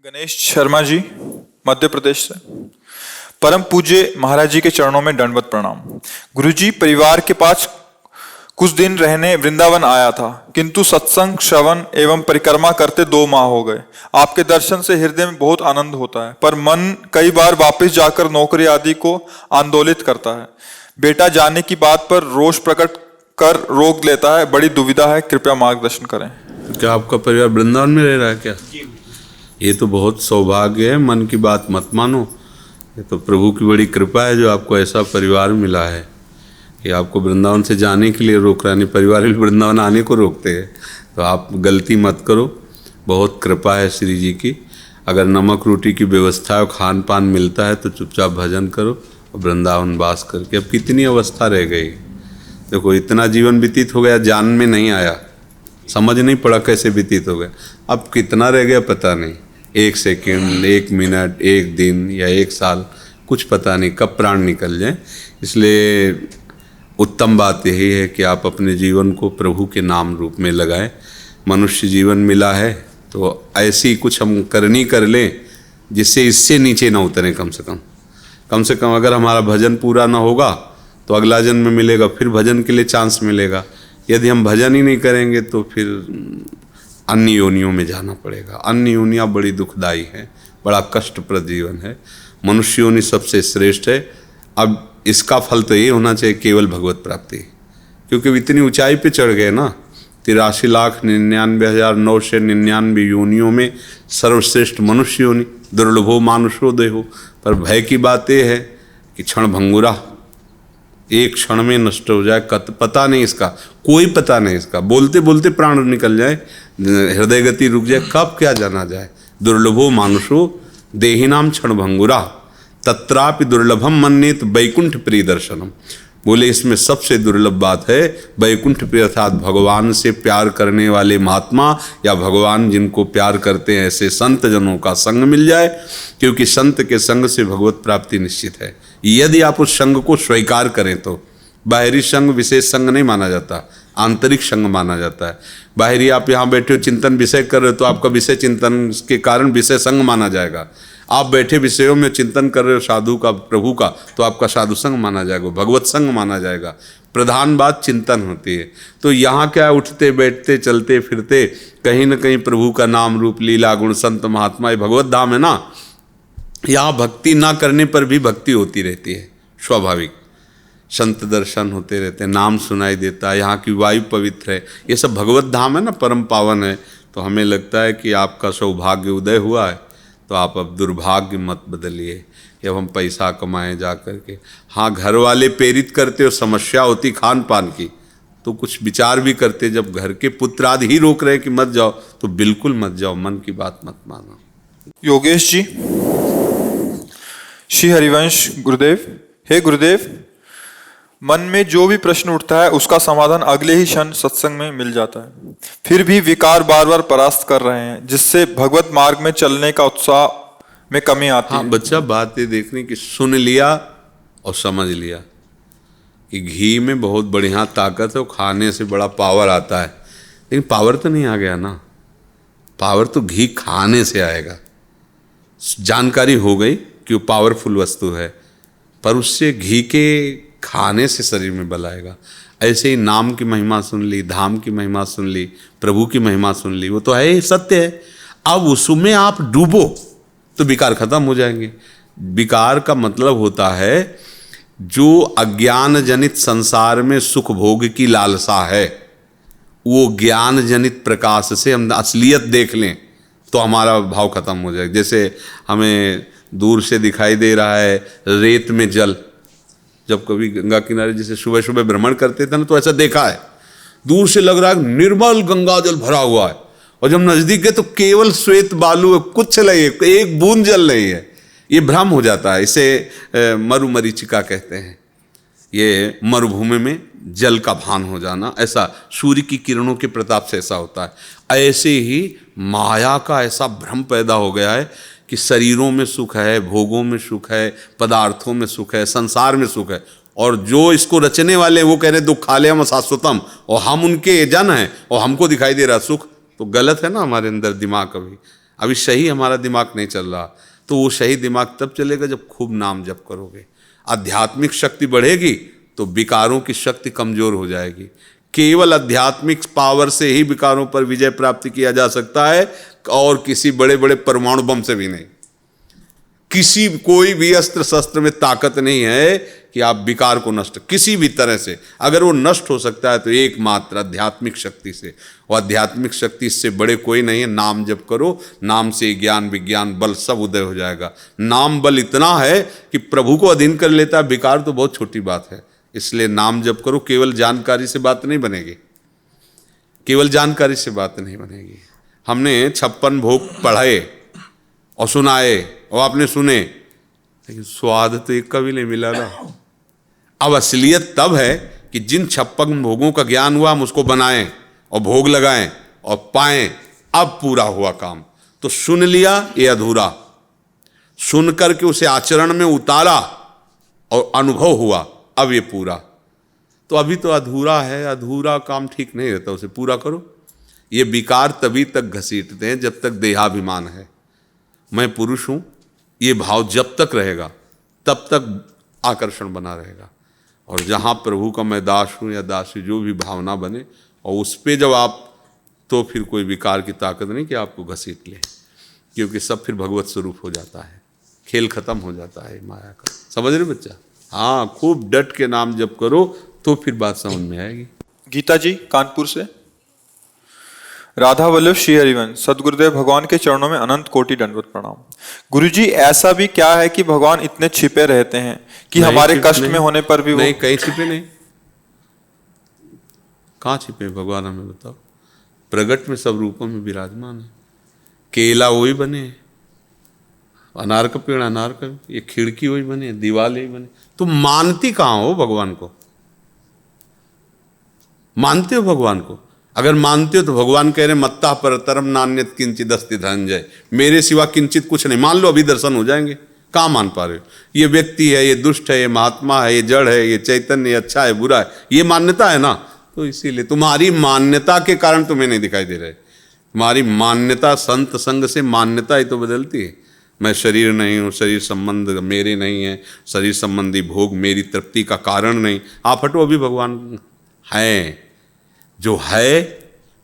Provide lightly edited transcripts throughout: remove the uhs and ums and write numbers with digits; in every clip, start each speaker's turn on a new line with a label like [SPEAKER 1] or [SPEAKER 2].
[SPEAKER 1] गणेश शर्मा जी, मध्य प्रदेश से। परम पूज्य महाराज जी के चरणों में दंडवत प्रणाम। गुरुजी, परिवार के पास कुछ दिन रहने वृंदावन आया था, किंतु सत्संग, श्रवण एवं परिक्रमा करते 2 माह हो गए। आपके दर्शन से हृदय में बहुत आनंद होता है, पर मन कई बार वापस जाकर नौकरी आदि को आंदोलित करता है। बेटा जाने की बात पर रोष प्रकट कर रोक लेता है। बड़ी दुविधा है, कृपया मार्गदर्शन करें।
[SPEAKER 2] क्या आपका परिवार वृंदावन में रह रहा है क्या? ये तो बहुत सौभाग्य है। मन की बात मत मानो, ये तो प्रभु की बड़ी कृपा है जो आपको ऐसा परिवार मिला है कि आपको वृंदावन से जाने के लिए रोक रहा है। नहीं, परिवार वृंदावन आने को रोकते हैं, तो आप गलती मत करो। बहुत कृपा है श्री जी की। अगर नमक रोटी की व्यवस्था और खान पान मिलता है तो चुपचाप भजन करो और वृंदावन वास करके। अब कितनी अवस्था रह गई, देखो इतना जीवन व्यतीत हो गया, जान में नहीं आया, समझ नहीं पड़ा कैसे व्यतीत हो गया। अब कितना रह गया पता नहीं, 1 सेकंड, 1 मिनट, 1 दिन या 1 साल, कुछ पता नहीं कब प्राण निकल जाए। इसलिए उत्तम बात यही है कि आप अपने जीवन को प्रभु के नाम रूप में लगाएं। मनुष्य जीवन मिला है तो ऐसी कुछ हम करनी कर लें जिससे इससे नीचे ना उतरें। कम से कम अगर हमारा भजन पूरा ना होगा तो अगला जन्म में मिलेगा, फिर भजन के लिए चांस मिलेगा। यदि हम भजन ही नहीं करेंगे तो फिर अन्य योनियों में जाना पड़ेगा। अन्य योनियाँ बड़ी दुखदाई है, बड़ा कष्टप्रद जीवन है। मनुष्य योनि सबसे श्रेष्ठ है। अब इसका फल तो ये होना चाहिए केवल भगवत प्राप्ति, क्योंकि इतनी ऊंचाई पे चढ़ गए ना। 83,99,999 योनियों में सर्वश्रेष्ठ मनुष्य योनि, दुर्लभो मानुषो देहो। पर भय की बात यह है कि क्षण भंगुरा, एक क्षण में नष्ट हो जाए। पता नहीं इसका, कोई पता नहीं इसका। बोलते बोलते प्राण निकल जाए, हृदय गति रुक जाए, कब क्या जाना जाए। दुर्लभो मानुषो देहिनाम क्षण भंगुरा तत्रापि दुर्लभम मन्येत वैकुंठ प्रिय दर्शनम। बोले इसमें सबसे दुर्लभ बात है वैकुंठ प्रिय, अर्थात भगवान से प्यार करने वाले महात्मा या भगवान जिनको प्यार करते हैं ऐसे संत जनों का संग मिल जाए, क्योंकि संत के संग से भगवत प्राप्ति निश्चित है। यदि आप उस संग को स्वीकार करें तो बाहरी संग विशेष संग नहीं माना जाता, आंतरिक संग माना जाता है। बाहरी आप यहाँ बैठे हो चिंतन विषय कर रहे हो तो आपका विषय चिंतन के कारण विषय संग माना जाएगा। आप बैठे विषयों में चिंतन कर रहे हो साधु का, प्रभु का, तो आपका साधु संग माना जाएगा, भगवत संग माना जाएगा। प्रधान बात चिंतन होती है। तो यहाँ क्या, उठते बैठते चलते फिरते कहीं ना कहीं प्रभु का नाम रूप लीला गुण संत महात्मा, ये भगवत धाम है ना। यहाँ भक्ति ना करने पर भी भक्ति होती रहती है, स्वाभाविक। संत दर्शन होते रहते हैं, नाम सुनाई देता है, यहाँ की वायु पवित्र है, ये सब भगवत धाम है ना, परम पावन है। तो हमें लगता है कि आपका सौभाग्य उदय हुआ है, तो आप अब दुर्भाग्य मत बदलिए कि अब हम पैसा कमाएं जा करके। हाँ, घर वाले प्रेरित करते हो, समस्या होती खान पान की, तो कुछ विचार भी करते। जब घर के पुत्र आदि ही रोक रहे हैं कि मत जाओ, तो बिल्कुल मत जाओ, मन की बात मत मानो।
[SPEAKER 1] योगेश जी, श्री हरिवंश गुरुदेव। हे गुरुदेव, मन में जो भी प्रश्न उठता है उसका समाधान अगले ही क्षण सत्संग में मिल जाता है, फिर भी विकार बार बार परास्त कर रहे हैं, जिससे भगवत मार्ग में चलने का उत्साह में कमी आती है।
[SPEAKER 2] बच्चा, बात ये देखने की, सुन लिया और समझ लिया कि घी में बहुत बढ़िया ताकत है, वो खाने से बड़ा पावर आता है। लेकिन पावर तो नहीं आ गया ना, पावर तो घी खाने से आएगा। जानकारी हो गई कि वो पावरफुल वस्तु है, पर उससे घी के खाने से शरीर में बल आएगा। ऐसे ही नाम की महिमा सुन ली, धाम की महिमा सुन ली, प्रभु की महिमा सुन ली, वो तो है, सत्य है। अब उसमें आप डूबो तो विकार खत्म हो जाएंगे। विकार का मतलब होता है जो अज्ञान जनित संसार में सुख भोग की लालसा है, वो ज्ञान जनित प्रकाश से हम असलियत देख लें तो हमारा भाव खत्म हो जाएगा। जैसे हमें दूर से दिखाई दे रहा है रेत में जल, जब कभी गंगा किनारे जैसे सुबह सुबह भ्रमण करते थे ना, तो ऐसा देखा है, दूर से लग रहा है निर्मल गंगा जल भरा हुआ है, और जब नजदीक गए तो केवल श्वेत बालू है, कुछ नहीं है, एक बूंद जल नहीं है। ये भ्रम हो जाता है, इसे मरुमरीचिका कहते हैं। ये मरुभूमि में जल का भान हो जाना, ऐसा सूर्य की किरणों के प्रताप से ऐसा होता है। ऐसे ही माया का ऐसा भ्रम पैदा हो गया है कि शरीरों में सुख है, भोगों में सुख है, पदार्थों में सुख है, संसार में सुख है, और जो इसको रचने वाले वो कह रहे दुखालयम शाश्वतम, और हम उनके जन हैं और हमको दिखाई दे रहा सुख। तो गलत है ना हमारे अंदर दिमाग। कभी अभी सही हमारा दिमाग नहीं चल रहा, तो वो सही दिमाग तब चलेगा जब खूब नाम जप करोगे। आध्यात्मिक शक्ति बढ़ेगी तो विकारों की शक्ति कमजोर हो जाएगी। केवल आध्यात्मिक पावर से ही विकारों पर विजय प्राप्त किया जा सकता है, और किसी बड़े बड़े परमाणु बम से भी नहीं। किसी कोई भी अस्त्र शस्त्र में ताकत नहीं है कि आप विकार को नष्ट किसी भी तरह से, अगर वो नष्ट हो सकता है तो एकमात्र आध्यात्मिक शक्ति से। और आध्यात्मिक शक्ति इससे बड़े कोई नहीं है। नाम जप करो, नाम से ज्ञान विज्ञान बल सब उदय हो जाएगा। नाम बल इतना है कि प्रभु को अधीन कर लेता है, विकार तो बहुत छोटी बात है। इसलिए नाम जप करो। केवल जानकारी से बात नहीं बनेगी, केवल जानकारी से बात नहीं बनेगी। हमने 56 भोग पढ़ाए और सुनाए और आपने सुने, लेकिन स्वाद तो एक का भी नहीं मिला ना। अब असलियत तब है कि जिन 56 भोगों का ज्ञान हुआ हम उसको बनाएं और भोग लगाएं और पाएं, अब पूरा हुआ काम। तो सुन लिया ये अधूरा, सुन करके उसे आचरण में उतारा और अनुभव हुआ, अब ये पूरा। तो अभी तो अधूरा है, अधूरा काम ठीक नहीं रहता, उसे पूरा करो। ये विकार तभी तक घसीटते हैं जब तक देहाभिमान है, मैं पुरुष हूं, ये भाव जब तक रहेगा तब तक आकर्षण बना रहेगा। और जहाँ प्रभु का मैं दास हूँ या दासी, जो भी भावना बने, और उस पर जब आप, तो फिर कोई विकार की ताकत नहीं कि आपको घसीट ले, क्योंकि सब फिर भगवत स्वरूप हो जाता है, खेल खत्म हो जाता है माया का। समझ रहे बच्चा? हाँ, खूब डट के नाम जप करो तो फिर बात समझ में आएगी।
[SPEAKER 1] गीता जी कानपुर से। राधा वल्लभ श्री हरिवंश, सदगुरुदेव भगवान के चरणों में अनंत कोटि दंडवत प्रणाम। गुरुजी, ऐसा भी क्या है कि भगवान इतने छिपे रहते हैं कि हमारे कष्ट में होने पर भी
[SPEAKER 2] नहीं, कहीं छिपे नहीं। कहाँ छिपे भगवान, हमें बताओ। प्रगट में सब रूपों में विराजमान है। केला वही बने, अनार का पेड़ अनार का, ये खिड़की वही बने, दीवार यही बने। तुम मानती कहाँ हो भगवान को? मानते हो भगवान को? अगर मानते हो तो भगवान कह रहे मत्ता परतरम नान्यत किंचित अस्ति धनंजय, मेरे सिवा किंचित कुछ नहीं। मान लो अभी दर्शन हो जाएंगे। कहाँ मान पा रहे हो? ये व्यक्ति है, ये दुष्ट है, ये महात्मा है, ये जड़ है, ये चैतन्य, ये अच्छा है, बुरा है, ये मान्यता है ना। तो इसीलिए तुम्हारी मान्यता के कारण तुम्हें नहीं दिखाई दे रहे। तुम्हारी मान्यता संत संग से मान्यता ही तो बदलती है। मैं शरीर नहीं हूँ, शरीर संबंध मेरे नहीं है, शरीर संबंधी भोग मेरी तृप्ति का कारण नहीं। आप हटो, अभी भगवान है। जो है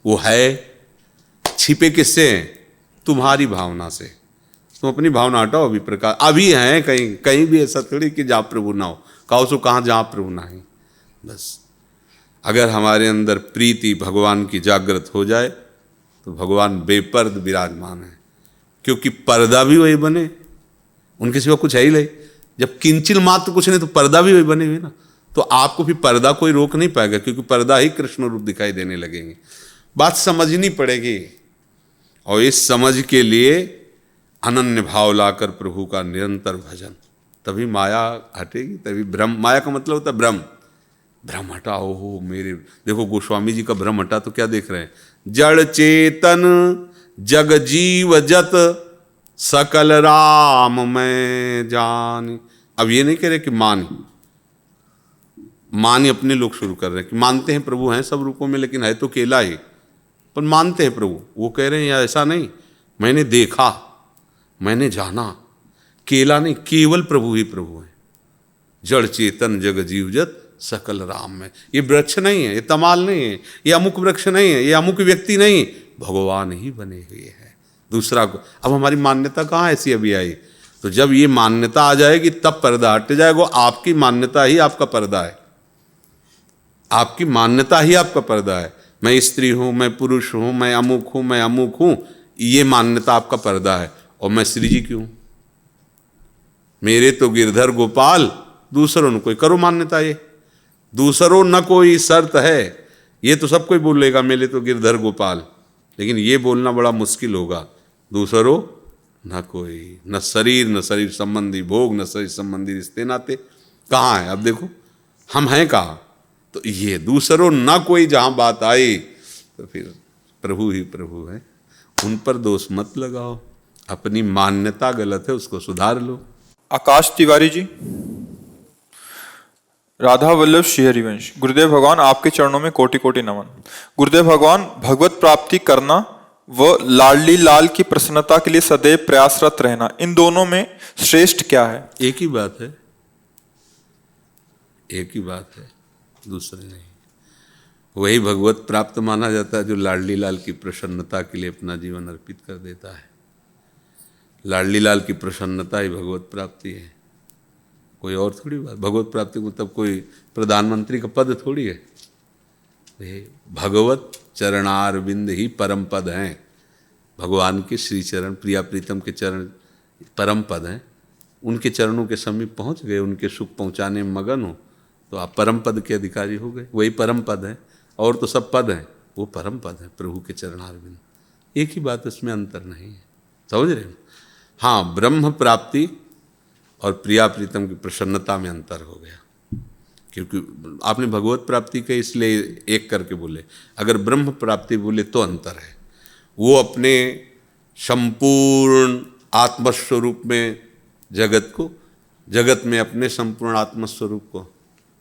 [SPEAKER 2] वो है। छिपे किससे हैं? तुम्हारी भावना से। तुम अपनी भावना हटाओ। अभी प्रकार अभी हैं, कहीं कहीं भी ऐसा थोड़ी कि जहाँ प्रभु ना हो। कहो सो कहाँ जहाँ प्रभु ना है। बस अगर हमारे अंदर प्रीति भगवान की जागृत हो जाए तो भगवान बेपर्द विराजमान है, क्योंकि पर्दा भी वही बने, उनके सिवा कुछ है ही नहीं। जब किंचिल मात्र कुछ नहीं तो पर्दा भी वही बने हुए ना। तो आपको भी पर्दा कोई रोक नहीं पाएगा, क्योंकि पर्दा ही कृष्ण रूप दिखाई देने लगेंगे। बात समझनी पड़ेगी, और इस समझ के लिए अनन्य भाव लाकर प्रभु का निरंतर भजन, तभी माया हटेगी। तभी ब्रह्म, माया का मतलब होता है ब्रह्म। भ्रम हटा, हो मेरे, देखो गोस्वामी जी का भ्रम हटा तो क्या देख रहे हैं? जड़ चेतन जग जीव जत सकल राम मैं जान। अब ये नहीं कह रहे कि मान अपने लोग शुरू कर रहे हैं कि मानते हैं प्रभु हैं सब रूपों में, लेकिन है तो केला ही, पर मानते हैं प्रभु। वो कह रहे हैं या ऐसा नहीं, मैंने देखा, मैंने जाना, केला नहीं, केवल प्रभु ही प्रभु है। जड़ चेतन जग जीव जत सकल राम में। ये वृक्ष नहीं है, ये तमाल नहीं है, ये अमुक वृक्ष नहीं है, ये अमुक व्यक्ति नहीं, भगवान ही बने हुए हैं। दूसरा को अब हमारी मान्यता कहाँ ऐसी अभी आई? तो जब ये मान्यता आ जाएगी तब पर्दा हट जाएगा। आपकी मान्यता ही आपका पर्दा है। आपकी मान्यता ही आपका पर्दा है। मैं स्त्री हूँ, मैं पुरुष हूँ, मैं अमुक हूँ, मैं अमुक हूँ, ये मान्यता आपका पर्दा है। और मैं श्री जी क्यों? मेरे तो गिरधर गोपाल, दूसरों ने कोई करो मान्यता। ये दूसरों न कोई शर्त है, ये तो सब कोई बोलेगा मेरे तो गिरधर गोपाल, लेकिन ये बोलना बड़ा मुश्किल होगा। दूसरों न कोई, न शरीर संबंधी भोग, न शरीर संबंधी रिश्ते नाते। कहाँ है? अब देखो हम हैं कहाँ? तो ये दूसरों न कोई जहाँ बात आई तो फिर प्रभु ही प्रभु है। उन पर दोष मत लगाओ। अपनी मान्यता गलत है, उसको सुधार लो।
[SPEAKER 1] आकाश तिवारी जी। राधा वल्लभ श्री हरिवंश, गुरुदेव भगवान आपके चरणों में कोटि कोटि नमन। गुरुदेव भगवान, भगवत प्राप्ति करना व लाडली लाल की प्रसन्नता के लिए सदैव प्रयासरत रहना, इन दोनों में श्रेष्ठ क्या है?
[SPEAKER 2] एक ही बात है, एक ही बात है, दूसरे नहीं। वही भगवत प्राप्त माना जाता है जो लाडली लाल की प्रसन्नता के लिए अपना जीवन अर्पित कर देता है। लाडली लाल की प्रसन्नता ही भगवत प्राप्ति है, कोई और थोड़ी बात। भगवत प्राप्ति मतलब कोई प्रधानमंत्री का पद थोड़ी है। ये भगवत चरणारविंद ही परम पद हैं। भगवान के श्री चरण, प्रिया प्रीतम के चरण परम पद हैं। उनके चरणों के समीप पहुंच गए, उनके सुख पहुंचाने में मगन हो तो आप परम पद के अधिकारी हो गए। वही परम पद है, और तो सब पद हैं, वो परम पद है प्रभु के चरणारविंद। एक ही बात, इसमें अंतर नहीं है, समझ रहे हो? हाँ, ब्रह्म प्राप्ति और प्रिया प्रीतम की प्रसन्नता में अंतर हो गया, क्योंकि आपने भगवत प्राप्ति के इसलिए एक करके बोले। अगर ब्रह्म प्राप्ति बोले तो अंतर है। वो अपने संपूर्ण आत्मस्वरूप में जगत में अपने संपूर्ण आत्मस्वरूप को,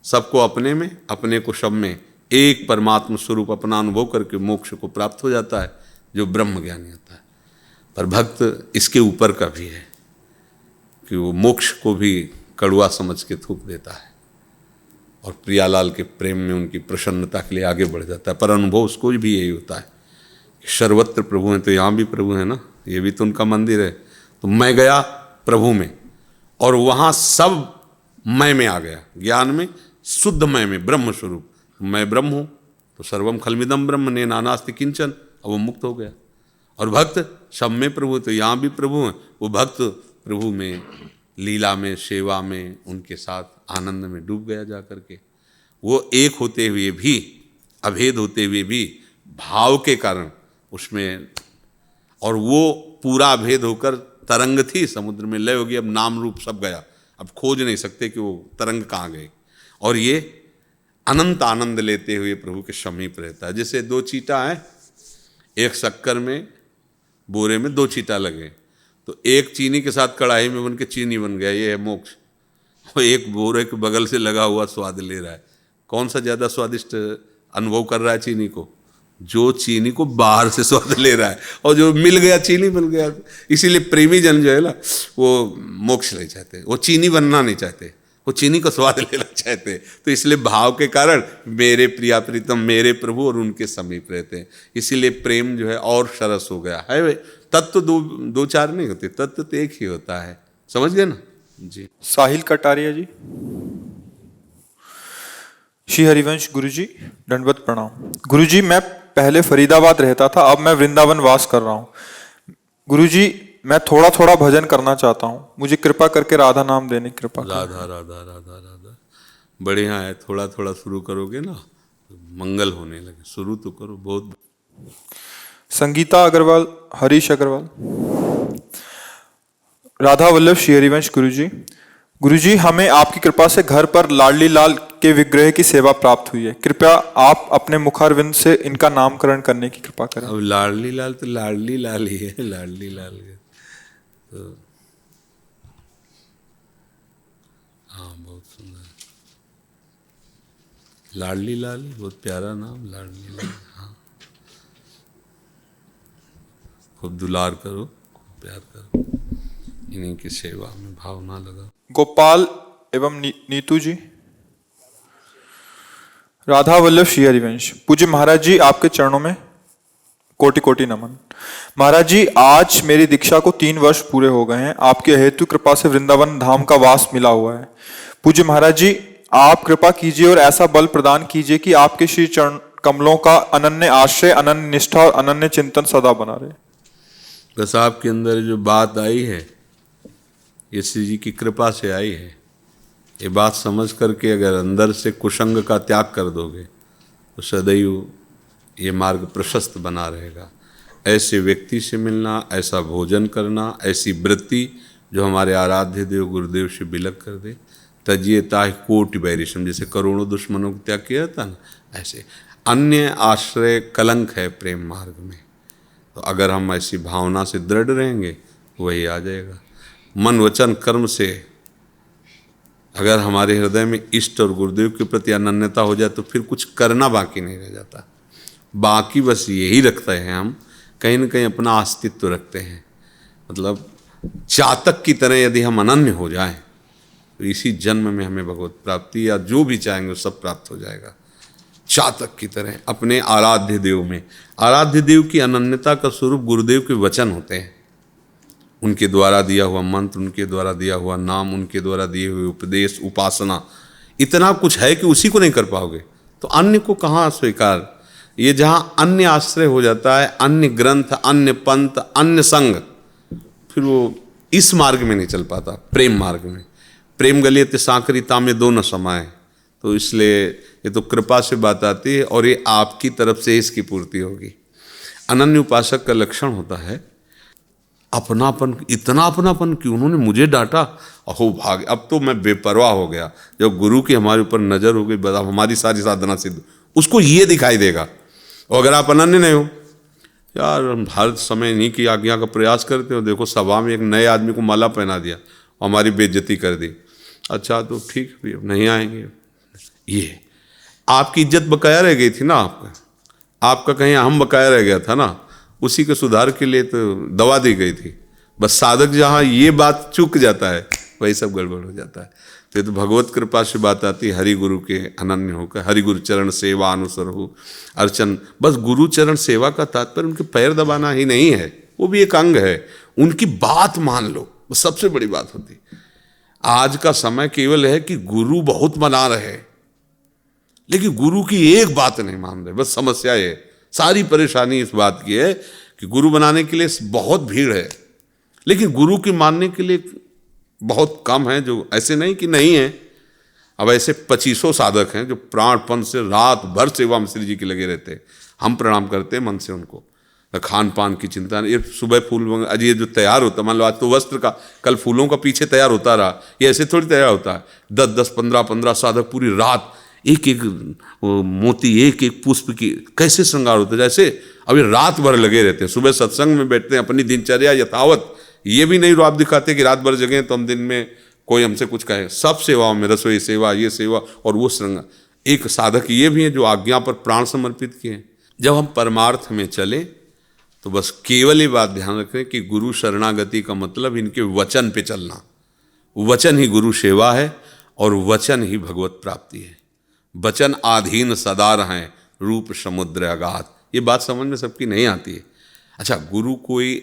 [SPEAKER 2] सबको अपने में, अपने को सब में, एक परमात्म स्वरूप अपना अनुभव करके मोक्ष को प्राप्त हो जाता है, जो ब्रह्म ज्ञानी होता है। पर भक्त इसके ऊपर का भी है कि वो मोक्ष को भी कड़वा समझ के थूक देता है और प्रियालाल के प्रेम में उनकी प्रसन्नता के लिए आगे बढ़ जाता है। पर अनुभव उसको भी यही होता है कि सर्वत्र प्रभु हैं, तो यहाँ भी प्रभु है ना, ये भी तो उनका मंदिर है। तो मैं गया प्रभु में और वहाँ सब मैं में आ गया, ज्ञान में, शुद्ध मैं में, ब्रह्म स्वरूप। मैं ब्रह्म हूँ तो सर्वम खलमिदम ब्रह्म ने नानास्ति किंचन, अब वो मुक्त हो गया। और भक्त सब में प्रभु, तो यहाँ भी प्रभु हैं। वो भक्त प्रभु में, लीला में, सेवा में, उनके साथ आनंद में डूब गया जा करके। वो एक होते हुए भी, अभेद होते हुए भी, भाव के कारण उसमें, और वो पूरा अभेद होकर तरंग थी, समुद्र में लय होगी, अब नाम रूप सब गया, अब खोज नहीं सकते कि वो तरंग कहाँ गए। और ये अनंत आनंद लेते हुए प्रभु के समीप रहता है। जैसे दो चीटा हैं, एक शक्कर में, बोरे में दो चीटा लगे, तो एक चीनी के साथ कढ़ाई में बन के चीनी बन गया, ये है मोक्ष। और एक बोरे के बगल से लगा हुआ स्वाद ले रहा है। कौन सा ज़्यादा स्वादिष्ट अनुभव कर रहा है चीनी को? जो चीनी को बाहर से स्वाद ले रहा है, और जो मिल गया चीनी मिल गया। इसीलिए प्रेमी जन जो है ना, वो मोक्ष नहीं चाहते, वो चीनी बनना नहीं चाहते, वो चीनी का स्वाद लेना चाहते। तो इसलिए भाव के कारण मेरे प्रिया प्रीतम, मेरे प्रभु, और उनके समीप रहते हैं। इसीलिए प्रेम जो है और सरस हो गया है। तत्व दो चार नहीं होते, तत्व तो एक ही होता है, समझ गए ना जी।
[SPEAKER 1] साहिल कटारिया जी। श्री हरिवंश गुरु जी, दंडवत प्रणाम। गुरु जी, मैं पहले फरीदाबाद रहता था, अब मैं वृंदावन वास कर रहा हूँ। गुरु जी, मैं थोड़ा थोड़ा भजन करना चाहता हूँ, मुझे कृपा करके राधा नाम देने की कृपा करें।
[SPEAKER 2] राधा राधा राधा राधा, बढ़िया है। थोड़ा थोड़ा शुरू करोगे ना, मंगल होने लगे। शुरू तो करो बहुत।
[SPEAKER 1] संगीता अग्रवाल, हरीश अग्रवाल। राधा वल्लभ श्री हरिवंश गुरु जी। गुरु जी, हमें आपकी कृपा से घर पर लाडली लाल के विग्रह की सेवा प्राप्त हुई है। कृपया आप अपने मुखारविंद से इनका नामकरण करने की कृपा करें।
[SPEAKER 2] अब लाडली लाल तो लाडली लाल ही है, लाडली लाल है तो हाँ, बहुत सुंदर। लाडली लाल, बहुत प्यारा नाम, लाडली लाल। हाँ, खूब दुलार करो, खूब प्यार करो, इन्हीं की सेवा में भावना लगा।
[SPEAKER 1] गोपाल एवं नीतू जी। राधा वल्लभ श्री हरिवंश। पूज्य महाराज जी, आपके चरणों में कोटि कोटि नमन। महाराज जी, आज मेरी दीक्षा को 3 वर्ष पूरे हो गए हैं। आपके हेतु कृपा से वृंदावन धाम का वास मिला हुआ है। पूज्य महाराज जी, आप कृपा कीजिए और ऐसा बल प्रदान कीजिए कि आपके श्री चरण कमलों का अनन्य आश्रय, अनन्य निष्ठा और अनन्य चिंतन सदा बना रहे।
[SPEAKER 2] बस आपके अंदर जो बात आई है, ये श्री जी की कृपा से आई है। ये बात समझ करके अगर अंदर से कुसंग का त्याग कर दोगे तो सदैव ये मार्ग प्रशस्त बना रहेगा। ऐसे व्यक्ति से मिलना, ऐसा भोजन करना, ऐसी वृत्ति जो हमारे आराध्य देव गुरुदेव से बिलक कर दे। तजिए ताहि कोटि बैरिशम, जैसे करोड़ों दुश्मनों को त्याग किया था ना, ऐसे अन्य आश्रय कलंक है प्रेम मार्ग में। तो अगर हम ऐसी भावना से दृढ़ रहेंगे वही आ जाएगा। मन वचन कर्म से अगर हमारे हृदय में इष्ट और गुरुदेव के प्रति अनन्यता हो जाए तो फिर कुछ करना बाकी नहीं रह जाता। बाकी बस यही रखते हैं हम कहीं ना कहीं अपना अस्तित्व रखते हैं। मतलब चातक की तरह यदि हम अनन्य हो जाएं तो इसी जन्म में हमें भगवत प्राप्ति या जो भी चाहेंगे वो सब प्राप्त हो जाएगा। चातक की तरह अपने आराध्य देव में, आराध्य देव की अनन्यता का स्वरूप गुरुदेव के वचन होते हैं। उनके द्वारा दिया हुआ मंत्र, उनके द्वारा दिया हुआ नाम, उनके द्वारा दिए हुए उपदेश, उपासना, इतना कुछ है कि उसी को नहीं कर पाओगे तो अन्य को कहाँ स्वीकार। ये जहाँ अन्य आश्रय हो जाता है, अन्य ग्रंथ, अन्य पंथ, अन्य संग, फिर वो इस मार्ग में नहीं चल पाता, प्रेम मार्ग में। प्रेम गलियते सांकरी तामे दो न समाए। तो इसलिए ये तो कृपा से बात आती है और ये आपकी तरफ से इसकी पूर्ति होगी। अनन्य उपासक का लक्षण होता है अपनापन। इतना अपनापन कि उन्होंने मुझे डांटा, अहो भाग, अब तो मैं बेपरवाह हो गया। जब गुरु की हमारे ऊपर नजर हो गई, बता हमारी सारी साधना सिद्ध, उसको ये दिखाई देगा। और अगर आप अनन्य नहीं हो, यार हम हर समय इन्हीं की आज्ञा का प्रयास करते हो, देखो सभा में एक नए आदमी को माला पहना दिया, हमारी बेइज्जती कर दी, अच्छा तो ठीक भी नहीं आएंगे। ये आपकी इज्जत बकाया रह गई थी ना, आपका कहीं अहम बकाया रह गया था ना, उसी के सुधार के लिए तो दवा दी गई थी। बस साधक जहाँ ये बात चूक जाता है वही सब गड़बड़ हो जाता है। तो ये तो भगवत कृपा से बात आती है, हरि गुरु के अनन्य होकर हरि गुरु चरण सेवा अनुसर हो अर्चन। बस गुरु चरण सेवा का तात्पर्य उनके पैर दबाना ही नहीं है, वो भी एक अंग है। उनकी बात मान लो, वो सबसे बड़ी बात होती है। आज का समय केवल है कि गुरु बहुत मना रहे लेकिन गुरु की एक बात नहीं मान रहे। बस समस्या ये, सारी परेशानी इस बात की है कि गुरु बनाने के लिए बहुत भीड़ है लेकिन गुरु की मानने के लिए बहुत कम है। जो ऐसे नहीं कि नहीं है, अब ऐसे 2500 साधक हैं जो प्राणपन से रात भर सेवा में श्री जी के लगे रहते हैं। हम प्रणाम करते हैं मन से उनको। खान पान की चिंता नहीं, ये सुबह फूल आज ये जो तैयार होता, मान लो आज तो वस्त्र का, कल फूलों का पीछे तैयार होता रहा, ये ऐसे थोड़ी तैयार होता है। 10-10, 15-15 साधक पूरी रात एक एक मोती, एक एक पुष्प की कैसे श्रृंगार होता है। जैसे अभी रात भर लगे रहते हैं, सुबह सत्संग में बैठते हैं, अपनी दिनचर्या यथावत, ये भी नहीं आप दिखाते कि रात भर जगह तो हम दिन में कोई हमसे कुछ कहे। सब सेवाओं में, रसोई सेवा, ये सेवा और वो श्रृंगार। एक साधक ये भी है जो आज्ञा पर प्राण समर्पित किए। जब हम परमार्थ में चले तो बस केवल ये बात ध्यान रखें कि गुरु शरणागति का मतलब इनके वचन पे चलना। वचन ही गुरु सेवा है और वचन ही भगवत प्राप्ति है। वचन आधीन सदा रहें, रूप समुद्र अगाध। ये बात समझ में सबकी नहीं आती है। अच्छा, गुरु कोई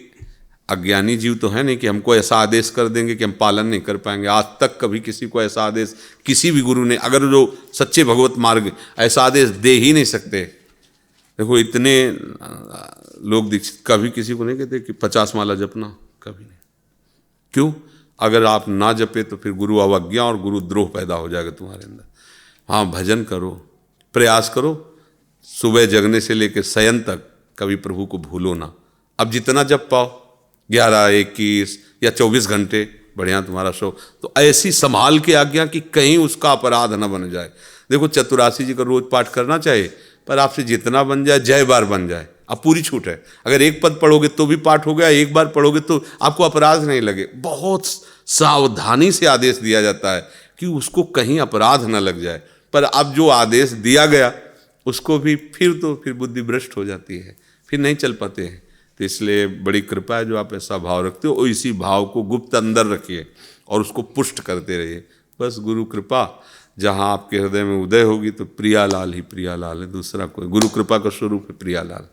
[SPEAKER 2] अज्ञानी जीव तो है नहीं कि हमको ऐसा आदेश कर देंगे कि हम पालन नहीं कर पाएंगे। आज तक कभी किसी को ऐसा आदेश किसी भी गुरु ने, अगर जो सच्चे भगवत मार्ग, ऐसा आदेश दे ही नहीं सकते। देखो इतने लोग दीक्षित कभी किसी को नहीं कहते कि 50 माला जपना, कभी नहीं। क्यों? अगर आप ना जपे तो फिर गुरु अवज्ञा और गुरु द्रोह पैदा हो जाएगा तुम्हारे अंदर। हाँ, भजन करो, प्रयास करो, सुबह जगने से लेकर शयन तक कभी प्रभु को भूलो ना। अब जितना जप पाओ, 11, 21 या 24 घंटे, बढ़िया तुम्हारा शो। तो ऐसी संभाल के आज्ञा कि कहीं उसका अपराध न बन जाए। देखो चतुरासी जी का रोज पाठ करना चाहिए, पर आपसे जितना बन जाए, जय बार बन जाए। अब पूरी छूट है, अगर एक पद पढ़ोगे तो भी पाठ हो गया, एक बार पढ़ोगे तो आपको अपराध नहीं लगे। बहुत सावधानी से आदेश दिया जाता है कि उसको कहीं अपराध न लग जाए। पर अब जो आदेश दिया गया उसको भी फिर बुद्धि भ्रष्ट हो जाती है, फिर नहीं चल पाते हैं। तो इसलिए बड़ी कृपा है जो आप ऐसा भाव रखते हो, और इसी भाव को गुप्त अंदर रखिए और उसको पुष्ट करते रहिए। बस गुरु कृपा जहाँ आपके हृदय में उदय होगी तो प्रियालाल ही प्रियालाल है, दूसरा कोई। गुरु कृपा का स्वरूप है प्रियालाल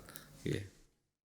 [SPEAKER 2] ये।